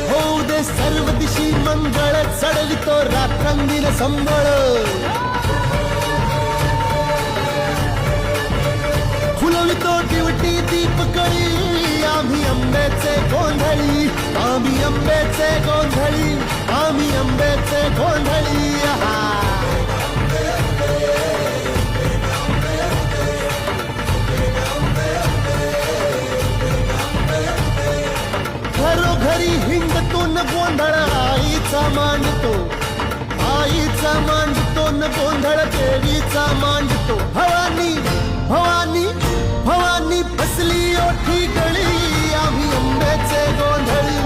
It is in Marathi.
होऊ दे सर्व दिशी मंगळ चढवितो रात्रंदिन संबळ फुलवितो दिवटी दीपकळी आम्ही आंब्याचे गोंधळी आम्ही आंब्याचे गोंधळी आम्ही आंब्याचे गोंधळी घरोघरी हिंडतो न गोंधळ आईचा मांडतो न गोंधळ देवीचा मांडतो भवानी भवानी भवानी बसली ओठी गळी आम्ही आंब्याचे गोंधळी